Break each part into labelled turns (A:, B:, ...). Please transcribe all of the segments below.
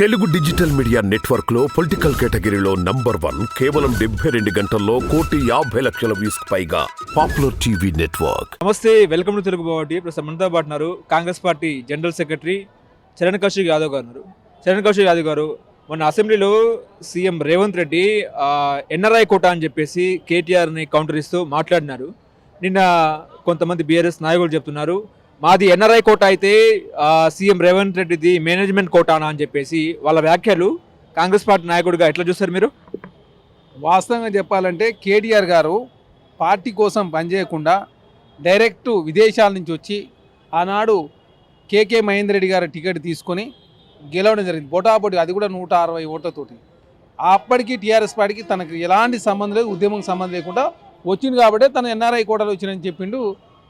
A: Telugu digital media network లో political కేటగిరీలో number 1 కేవలం 72 గంటల్లో 1,50,00,000 వ్యూస్ పైగా popular TV network.
B: Namaste, welcome to Telugu బావటి. ప్రస్తుతం మనతో పాటు ఉన్నారు Congress party general secretary Charan Kaushik Yadav గారు ఉన్నారు. చరణ్ కౌశిక్ యాదవ్ గారు మొన్న అసెంబ్లీలో CM Revanth Reddy NRI quota అని చెప్పేసి కేటీఆర్ని కౌంటర్ ఇస్తూ మాట్లాడినారు. నిన్న కొంతమంది బీఆర్ఎస్ నాయకులు చెప్తున్నారు మాది ఎన్ఆర్ఐ కోట అయితే సీఎం రేవంత్ రెడ్డిది మేనేజ్మెంట్ కోటానా అని చెప్పేసి వాళ్ళ వ్యాఖ్యలు కాంగ్రెస్ పార్టీ నాయకుడిగా ఎట్లా చూస్తారు మీరు?
C: వాస్తవంగా చెప్పాలంటే కేటీఆర్ గారు పార్టీ కోసం పనిచేయకుండా డైరెక్ట్ విదేశాల నుంచి వచ్చి ఆనాడు కేకే మహేందర్ రెడ్డి గారు టికెట్ తీసుకొని గెలవడం జరిగింది. పోటాపోటీ, అది కూడా 160 ఓట్లతోటి. అప్పటికి టీఆర్ఎస్ పార్టీకి తనకు ఎలాంటి సంబంధం లేదు, ఉద్యమం సంబంధం లేకుండా వచ్చింది కాబట్టి తను ఎన్ఆర్ఐ కోటాలో వచ్చిందని చెప్పిండు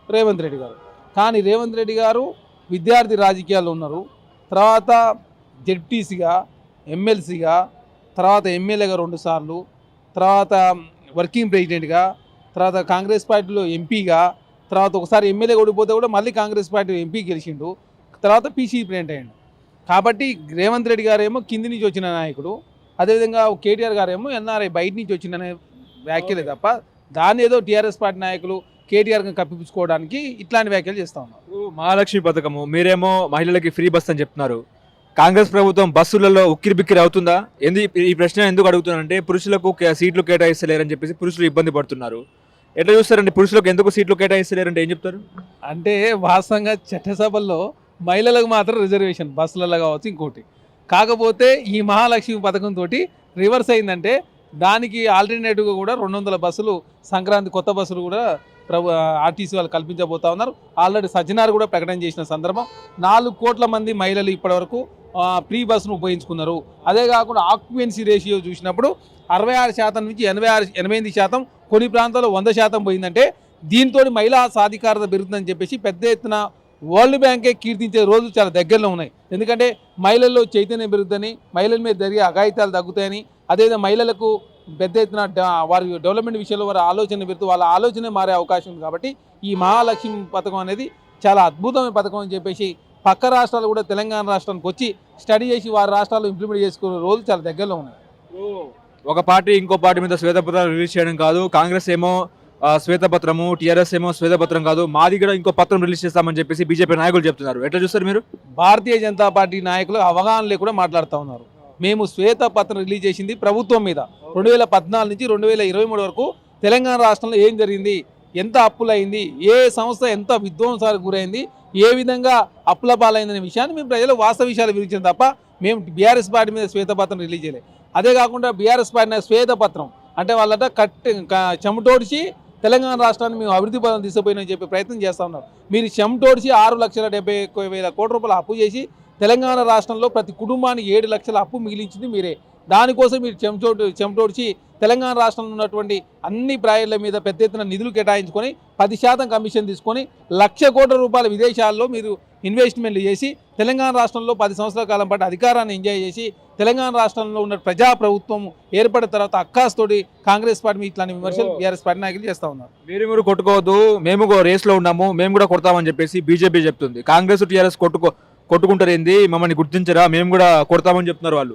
C: రేవంత్ రెడ్డి గారు. కానీ రేవంత్ రెడ్డి గారు విద్యార్థి రాజకీయాల్లో ఉన్నారు, తర్వాత జెడ్పీసీగా, ఎమ్మెల్సీగా, తర్వాత ఎమ్మెల్యేగా 2 సార్లు, తర్వాత వర్కింగ్ ప్రెసిడెంట్గా, తర్వాత కాంగ్రెస్ పార్టీలో ఎంపీగా, తర్వాత ఒకసారి ఎమ్మెల్యే ఓడిపోతే కూడా మళ్ళీ కాంగ్రెస్ పార్టీ ఎంపీ గెలిచిండు, తర్వాత పీసీ ప్రెసిడెంట్ అయ్యాడు. కాబట్టి రేవంత్ రెడ్డి గారేమో కింది నుంచి వచ్చిన నాయకుడు, అదేవిధంగా కేటీఆర్ గారేమో ఎన్ఆర్ఐ బయట నుంచి వచ్చిన వ్యాఖ్యలే తప్ప దాన్ని ఏదో టీఆర్ఎస్ పార్టీ నాయకులు కేటీఆర్ కప్పించుకోవడానికి ఇట్లాంటి వ్యాఖ్యలు చేస్తూ ఉన్నారు.
B: మహాలక్ష్మి పథకము, మీరేమో మహిళలకి ఫ్రీ బస్ అని చెప్తున్నారు. కాంగ్రెస్ ప్రభుత్వం బస్సులలో ఉక్కిరి బిక్కిరి అవుతుందా? ఈ ప్రశ్న ఎందుకు అడుగుతున్నానంటే పురుషులకు సీట్లు కేటాయిస్తలేరని చెప్పేసి పురుషులు ఇబ్బంది పడుతున్నారు. ఎట్లా చూస్తారండి, పురుషులకు ఎందుకు సీట్లు కేటాయిస్తలేరంటే ఏం చెప్తారు?
C: అంటే వాస్తవంగా చట్టసభల్లో మహిళలకు మాత్రం రిజర్వేషన్ బస్సులలో కావచ్చు, ఇంకోటి. కాకపోతే ఈ మహాలక్ష్మి పథకంతో రివర్స్ అయిందంటే దానికి ఆల్టర్నేటివ్గా కూడా 200 బస్సులు సంక్రాంతి కొత్త బస్సులు కూడా ఆర్టీసీ వాళ్ళు కల్పించబోతా ఉన్నారు. ఆల్రెడీ సజ్జనార్ కూడా ప్రకటన చేసిన సందర్భం 4 కోట్ల మంది మహిళలు ఇప్పటివరకు ఫ్రీ బస్సును ఉపయోగించుకున్నారు. అదే కాకుండా ఆక్యుపెన్సీ రేషియో చూసినప్పుడు 66% నుంచి 88%, కొన్ని ప్రాంతాల్లో 100% పోయిందంటే దీంతో మహిళా సాధికారత పెరుగుతుందని చెప్పేసి పెద్ద ఎత్తున వరల్డ్ బ్యాంకే కీర్తించే రోజులు చాలా దగ్గరలో ఉన్నాయి. ఎందుకంటే మహిళల్లో చైతన్యం పెరుగుతుందని, మహిళల మీద జరిగే అఘాయితాలు తగ్గుతాయని, అదేవిధంగా మహిళలకు పెద్ద ఎత్తున వారి డెవలప్మెంట్ విషయంలో వారి ఆలోచన పెడుతూ వాళ్ళ ఆలోచన మారే అవకాశం ఉంది. కాబట్టి ఈ మహాలక్ష్మి పథకం అనేది చాలా అద్భుతమైన పథకం అని చెప్పేసి పక్క రాష్ట్రాలు కూడా తెలంగాణ రాష్ట్రానికి వచ్చి స్టడీ చేసి వారి రాష్ట్రాల్లో ఇంప్లిమెంట్ చేసుకునే రోజులు చాలా దగ్గరలో ఉన్నాయి.
B: ఒక పార్టీ ఇంకో పార్టీ మీద శ్వేతపత్రాలు రిలీజ్ చేయడం కాదు, కాంగ్రెస్ ఏమో శ్వేతపత్రము, టీఆర్ఎస్ ఏమో శ్వేతపత్రం కాదు, మాది కూడా ఇంకో పత్రం రిలీజ్ చేస్తామని చెప్పేసి బీజేపీ నాయకులు చెప్తున్నారు. ఎట్లా చూస్తారు మీరు?
C: భారతీయ జనతా పార్టీ నాయకులు అవగాహన లేకుండా మాట్లాడుతూ ఉన్నారు. మేము శ్వేతపత్రం రిలీజ్ చేసింది ప్రభుత్వం మీద 2014 నుంచి 2023 వరకు తెలంగాణ రాష్ట్రంలో ఏం జరిగింది, ఎంత అప్పులైంది, ఏ సంస్థ ఎంత విధ్వంసాలకు గురైంది, ఏ విధంగా అప్పుల పాలైందనే విషయాన్ని మేము ప్రజలు వాస్తవ విషయాలు వివరించాం తప్ప మేము బీఆర్ఎస్ పార్టీ మీద శ్వేతపత్రం రిలీజ్ చేయలేదు. అదే కాకుండా బీఆర్ఎస్ పార్టీ శ్వేతపత్రం అంటే వాళ్ళట చెమటోడిచి తెలంగాణ రాష్ట్రాన్ని మేము అభివృద్ధి పదం తీసుకుపోయినని చెప్పి ప్రయత్నం చేస్తూ ఉన్నారు. మీరు చెమటోడిచి 6,71,000 కోట్ల రూపాయలు అప్పు చేసి తెలంగాణ రాష్ట్రంలో ప్రతి కుటుంబానికి 7 లక్షల అప్పు మిగిలించింది మీరే. దానికోసం మీరు చెమటోడిచి తెలంగాణ రాష్ట్రంలో ఉన్నటువంటి అన్ని ప్రాజెక్టుల మీద పెద్ద ఎత్తున నిధులు కేటాయించుకొని 10% కమిషన్ తీసుకొని 1,00,000 కోట్ల రూపాయల విదేశాల్లో మీరు ఇన్వెస్ట్మెంట్లు చేసి తెలంగాణ రాష్ట్రంలో 10 సంవత్సరాల కాలం పాటు అధికారాన్ని ఎంజాయ్ చేసి తెలంగాణ రాష్ట్రంలో ఉన్న ప్రజాప్రభుత్వం ఏర్పడిన తర్వాత అక్కాస్తోటి కాంగ్రెస్ పార్టీ ఇట్లాంటి విమర్శలు బీఆర్ఎస్ పార్టీ నాయకులు చేస్తూ ఉన్నారు.
B: మీరు కొట్టుకోవద్దు, మేము రేస్లో ఉన్నాము, మేము కూడా కొడతామని చెప్పేసి బీజేపీ చెప్తుంది. కాంగ్రెస్ టీఆర్ఎస్ కొట్టుకుంటారు ఏంది, మమ్మల్ని గుర్తించరా, మేము కూడా కొడతామని చెప్తున్నారు వాళ్ళు.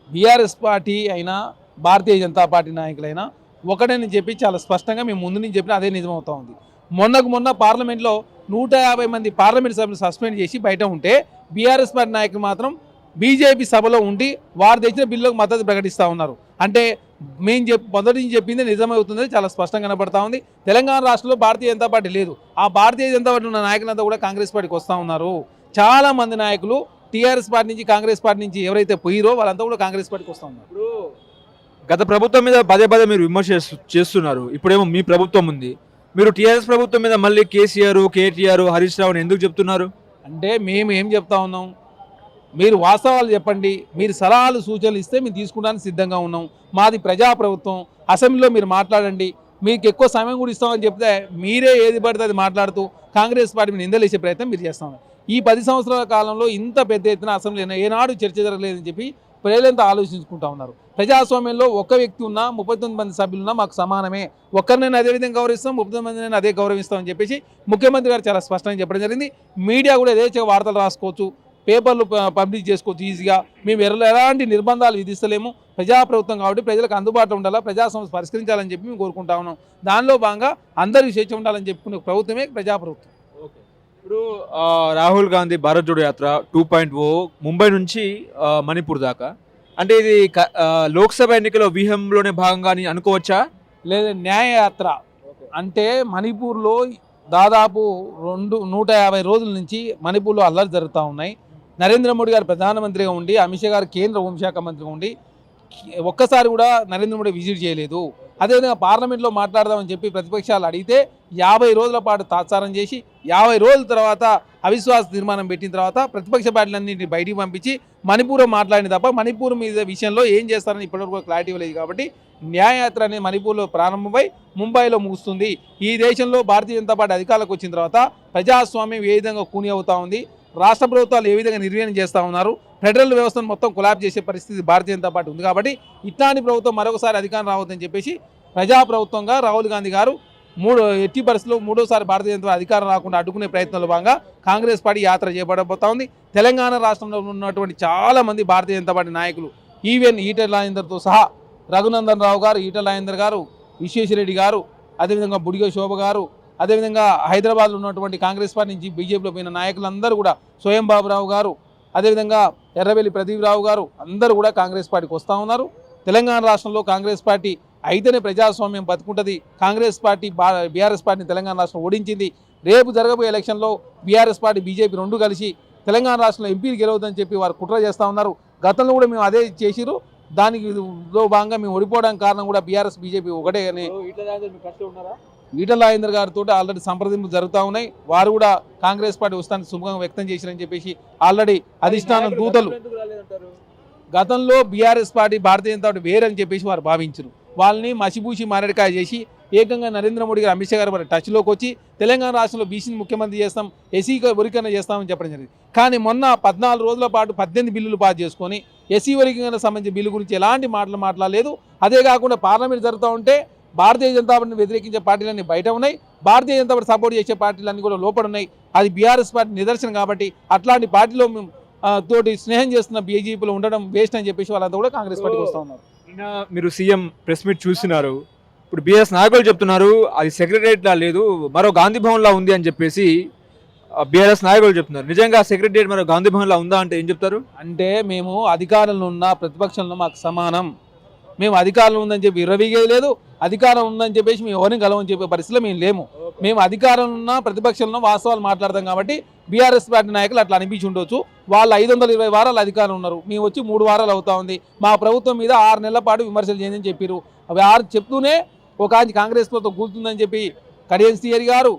C: బీఆర్ఎస్ పార్టీ అయినా భారతీయ జనతా పార్టీ నాయకులైనా ఒకటని చెప్పి చాలా స్పష్టంగా మేము ముందు నుంచి చెప్పినా అదే నిజమవుతా ఉంది. మొన్న పార్లమెంట్లో 150 మంది పార్లమెంట్ సభ్యులు సస్పెండ్ చేసి బయట ఉంటే బీఆర్ఎస్ పార్టీ నాయకులు మాత్రం బీజేపీ సభలో ఉండి వారు తెచ్చిన బిల్లులకు మద్దతు ప్రకటిస్తూ ఉన్నారు. అంటే మేము మొదటి నుంచి చెప్పింది నిజమవుతుందని చాలా స్పష్టంగా కనబడతా ఉంది. తెలంగాణ రాష్ట్రంలో భారతీయ జనతా పార్టీ లేదు, ఆ భారతీయ జనతా పార్టీ ఉన్న నాయకులంతా కూడా కాంగ్రెస్ పార్టీకి వస్తూ ఉన్నారు. చాలా మంది నాయకులు టీఆర్ఎస్ పార్టీ నుంచి కాంగ్రెస్ పార్టీ నుంచి ఎవరైతే పోయిరో వాళ్ళంతా కూడా కాంగ్రెస్ పార్టీకి వస్తూ ఉన్నారు.
B: ఇప్పుడు గత ప్రభుత్వం మీద పదే మీరు విమర్శ చేస్తున్నారు, ఇప్పుడేమో మీ ప్రభుత్వం ఉంది, మీరు టీఆర్ఎస్ ప్రభుత్వం మీద మళ్ళీ కేసీఆర్, కేటీఆర్, హరీష్ రావుని ఎందుకు చెప్తున్నారు?
C: అంటే మేము ఏం చెప్తా ఉన్నాం, మీరు వాస్తవాలు చెప్పండి, మీరు సలహాలు సూచనలు ఇస్తే మేము తీసుకోవడానికి సిద్ధంగా ఉన్నాం. మాది ప్రజాప్రభుత్వం, అసెంబ్లీలో మీరు మాట్లాడండి, మీకు ఎక్కువ సమయం కూడా ఇస్తామని చెప్తే మీరే ఏది పడితే అది మాట్లాడుతూ కాంగ్రెస్ పార్టీ నిందలేసే ప్రయత్నం మీరు చేస్తా ఉన్నారు. ఈ 10 సంవత్సరాల కాలంలో ఇంత పెద్ద ఎత్తున అసెంబ్లీ ఏనాడు చర్చ జరగలేదని చెప్పి ప్రజలంతా ఆలోచించుకుంటా ఉన్నారు. ప్రజాస్వామ్యంలో ఒక్క వ్యక్తి ఉన్నా 39 మంది సభ్యులున్నా మాకు సమానమే, ఒక్కరినైనా అదే విధంగా గౌరవిస్తాం, 39 మందినైనా అదే గౌరవిస్తామని చెప్పేసి ముఖ్యమంత్రి గారు చాలా స్పష్టంగా చెప్పడం జరిగింది. మీడియా కూడా యథేచ్ఛగా వార్తలు రాసుకోవచ్చు, పేపర్లు పబ్లిష్ చేసుకోవచ్చు ఈజీగా. మేము ఎలాంటి నిర్బంధాలు విధిస్తలేము. ప్రజాప్రభుత్వం కాబట్టి ప్రజలకు అందుబాటులో ఉండాలా, ప్రజా సమస్య పరిష్కరించాలని చెప్పి మేము కోరుకుంటా ఉన్నాం. దానిలో భాగంగా అందరికీ స్వేచ్ఛ ఉండాలని చెప్పుకునే ప్రభుత్వమే ప్రజాప్రభుత్వం.
B: ఇప్పుడు రాహుల్ గాంధీ భారత్ జోడో యాత్ర 2.0 ముంబై నుంచి మణిపూర్ దాకా, అంటే ఇది లోక్సభ ఎన్నికల వ్యూహంలోనే భాగంగా అని అనుకోవచ్చా?
C: లేదా న్యాయయాత్ర అంటే మణిపూర్లో దాదాపు 150 రోజుల నుంచి మణిపూర్లో అల్లరి జరుగుతూ ఉన్నాయి. నరేంద్ర మోడీ గారు ప్రధానమంత్రిగా ఉండి, అమిత్ షా గారు కేంద్ర హోంశాఖ మంత్రిగా ఉండి ఒక్కసారి కూడా నరేంద్ర మోడీ విజిట్ చేయలేదు. అదేవిధంగా పార్లమెంట్లో మాట్లాడదామని చెప్పి ప్రతిపక్షాలు అడిగితే 50 రోజుల పాటు తాత్సారం చేసి 50 రోజుల తర్వాత అవిశ్వాస తీర్మానం పెట్టిన తర్వాత ప్రతిపక్ష పార్టీలన్నింటినీ బయటికి పంపించి మణిపూర్ మాట్లాడిన తప్ప మణిపూర్ మీద విషయంలో ఏం చేస్తారని ఇప్పటివరకు క్లారిటీ ఇవ్వలేదు. కాబట్టి న్యాయయాత్ర అనేది మణిపూర్లో ప్రారంభమై ముంబైలో ముగుస్తుంది. ఈ దేశంలో భారతీయ జనతా పార్టీ అధికారులకు వచ్చిన తర్వాత ప్రజాస్వామ్యం ఏ విధంగా కూని అవుతా ఉంది, రాష్ట్ర ప్రభుత్వాలు ఏ విధంగా నిర్వహణ చేస్తూ ఉన్నారు, ఫెడరల్ వ్యవస్థను మొత్తం కొలాబ్ చేసే పరిస్థితి భారతీయ జనతా పార్టీ ఉంది. కాబట్టి ఇట్లాంటి ప్రభుత్వం మరొకసారి అధికారం రావద్దని చెప్పేసి ప్రజాప్రభుత్వంగా రాహుల్ గాంధీ గారు ఎట్టి పరిస్థితుల్లో మూడోసారి భారతీయ జనతా అధికారం రాకుండా అడ్డుకునే ప్రయత్నంలో భాగంగా కాంగ్రెస్ పార్టీ యాత్ర చేపట్టబోతా ఉంది. తెలంగాణ రాష్ట్రంలో ఉన్నటువంటి చాలామంది భారతీయ జనతా పార్టీ నాయకులు, ఈవెన్ ఈటెల రాజేందర్తో సహా రఘునందన్ రావు గారు, ఈటెల రాజేందర్ గారు, విశ్వేశ్వరరెడ్డి గారు, అదేవిధంగా బుడిగ శోభ గారు, అదేవిధంగా హైదరాబాద్లో ఉన్నటువంటి కాంగ్రెస్ పార్టీ నుంచి బీజేపీలో పోయిన నాయకులందరూ కూడా, స్వయం బాబురావు గారు, అదేవిధంగా ఎర్రబెల్లి ప్రదీప్ రావు గారు అందరూ కూడా కాంగ్రెస్ పార్టీకి వస్తూ ఉన్నారు. తెలంగాణ రాష్ట్రంలో కాంగ్రెస్ పార్టీ అయితేనే ప్రజాస్వామ్యం బతుకుంటుంది. కాంగ్రెస్ పార్టీ బీఆర్ఎస్ పార్టీని తెలంగాణ రాష్ట్రం ఓడించింది. రేపు జరగబోయే ఎలక్షన్లో బీఆర్ఎస్ పార్టీ బీజేపీ రెండు కలిసి తెలంగాణ రాష్ట్రంలో ఎంపీలు గెలవద్దని చెప్పి వారు కుట్ర చేస్తూ ఉన్నారు. గతంలో కూడా మేము అదే చేసిరు. దానికి భాగంగా మేము ఓడిపోవడానికి కారణం కూడా బీఆర్ఎస్ బీజేపీ ఒకటే అని ఈటెల రాజేందర్ గారితో ఆల్రెడీ సంప్రదింపులు జరుగుతూ ఉన్నాయి. వారు కూడా కాంగ్రెస్ పార్టీ వస్తానికి సుముఖంగా వ్యక్తం చేశారని చెప్పేసి ఆల్రెడీ అధిష్టానం దూతలు గతంలో బీఆర్ఎస్ పార్టీ భారతీయ జనతా పార్టీ వేరని చెప్పేసి వారు భావించరు. వాళ్ళని మసిబూసి మారేడుకాయ చేసి ఏకంగా నరేంద్ర మోడీ గారు, అమిత్ షా గారు మరి టచ్లోకి వచ్చి తెలంగాణ రాష్ట్రంలో బీసీని ముఖ్యమంత్రి చేస్తాం, ఎస్సీ వర్గీకరణ చేస్తామని చెప్పడం జరిగింది. కానీ మొన్న 14 రోజుల పాటు 18 బిల్లులు పాస్ చేసుకొని ఎస్సీ వర్గీకరణ సంబంధించిన బిల్లు గురించి ఎలాంటి మాటలు మాట్లాడలేదు. అదే కాకుండా పార్లమెంట్ జరుగుతూ ఉంటే భారతీయ జనతా పార్టీని వ్యతిరేకించే పార్టీలన్నీ బయట ఉన్నాయి, భారతీయ జనతా పార్టీ సపోర్ట్ చేసే పార్టీలన్నీ కూడా లోపల ఉన్నాయి. అది బీఆర్ఎస్ పార్టీ నిదర్శనం. కాబట్టి అట్లాంటి పార్టీలో తోటి స్నేహం చేస్తున్న బీజేపీలో ఉండడం వేస్ట్ అని చెప్పేసి వాళ్ళంతా కూడా కాంగ్రెస్ పార్టీకి వస్తూ ఉన్నారు.
B: మీరు సీఎం ప్రెస్ మీట్ చూస్తున్నారు. ఇప్పుడు బీఎస్ నాయకులు చెప్తున్నారు అది సెక్రటరియట్లా లేదు, మరో గాంధీ భవన్లా ఉంది అని చెప్పేసి బీఆర్ఎస్ నాయకులు చెప్తున్నారు. నిజంగా సెక్రటరియట్ మరో గాంధీ భవన్లా ఉందా అంటే ఏం చెప్తారు?
C: అంటే మేము అధికారంలో ఉన్న ప్రతిపక్షంలో మాకు సమానం. మేము అధికారంలో ఉందని చెప్పి విర్రవీగేది లేదు, అధికారం ఉందని చెప్పేసి మేము ఎవరిని కలవని చెప్పే పరిస్థితిలో మేము లేము. మేము అధికారంలో ఉన్న ప్రతిపక్షంలో వాస్తవాలు మాట్లాడతాం. కాబట్టి బీఆర్ఎస్ పార్టీ నాయకులు అట్లా అనిపించి ఉండొచ్చు. వాళ్ళు 520 వారాలు అధికారం ఉన్నారు, మేము వచ్చి 3 వారాలు అవుతా ఉంది. మా ప్రభుత్వం మీద 6 నెలల పాటు విమర్శలు చేయండి చెప్పారు. అవి 6 చెప్తూనే ఒక కాంగ్రెస్ ప్రభుత్వం కూలుతుందని చెప్పి కడియం శ్రీహరి గారు,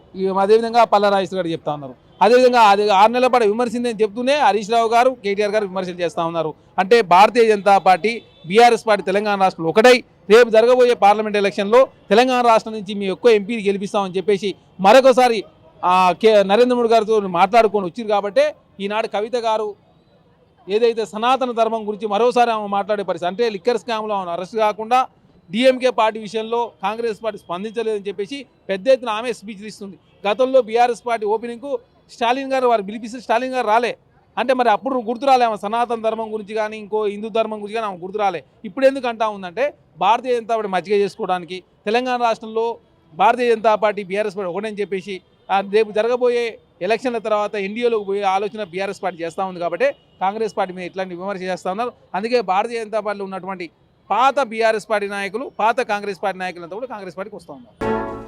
C: అదేవిధంగా పల్లా రాజేశ్వర గారు చెప్తా ఉన్నారు. అదేవిధంగా అది 6 నెలల పాటు విమర్శిందని చెప్తూనే హరీష్ రావు గారు, కేటీఆర్ గారు విమర్శలు చేస్తూ ఉన్నారు. అంటే Bharatiya Janata party BRS party Telangana రాష్ట్రంలో ఒకటై రేపు జరగబోయే పార్లమెంట్ ఎలక్షన్లో తెలంగాణ రాష్ట్రం నుంచి మీ ఎక్కువ ఎంపీని గెలిపిస్తామని చెప్పేసి మరొకసారి నరేంద్ర మోడీ గారితో మాట్లాడుకొని వచ్చారు. కాబట్టి ఈనాడు కవిత గారు ఏదైతే సనాతన ధర్మం గురించి మరోసారి ఆమె మాట్లాడే పరిస్థితి, అంటే లిక్కర్ స్కామ్లో ఆమె అరెస్ట్ కాకుండా డిఎంకే పార్టీ విషయంలో కాంగ్రెస్ పార్టీ స్పందించలేదని చెప్పేసి పెద్ద ఎత్తున ఆమె స్పీచ్లు ఇస్తుంది. గతంలో బీఆర్ఎస్ పార్టీ ఓపెనింగ్కు స్టాలిన్ గారు వారు పిలిపిస్తే స్టాలిన్ గారు రాలే. అంటే మరి అప్పుడు గుర్తు రాలే ఆమె సనాతన ధర్మం గురించి కానీ ఇంకో హిందూ ధర్మం గురించి కానీ ఆమె గుర్తు రాలే. ఇప్పుడు ఎందుకు అంటా ఉందంటే భారతీయ జనతా పార్టీ మజ్జిగ చేసుకోవడానికి తెలంగాణ రాష్ట్రంలో భారతీయ జనతా పార్టీ బీఆర్ఎస్ పార్టీ ఒకటని చెప్పేసి రేపు జరగబోయే ఎలక్షన్ల తర్వాత ఎన్డీఏలోకి పోయే ఆలోచన బీఆర్ఎస్ పార్టీ చేస్తూ ఉంది. కాబట్టి కాంగ్రెస్ పార్టీ మీద ఇట్లాంటి విమర్శ చేస్తూ ఉన్నారు. అందుకే భారతీయ జనతా పార్టీలో ఉన్నటువంటి పాత బీఆర్ఎస్ పార్టీ నాయకులు, పాత కాంగ్రెస్ పార్టీ నాయకులంతా కూడా కాంగ్రెస్ పార్టీకి వస్తూ ఉన్నారు.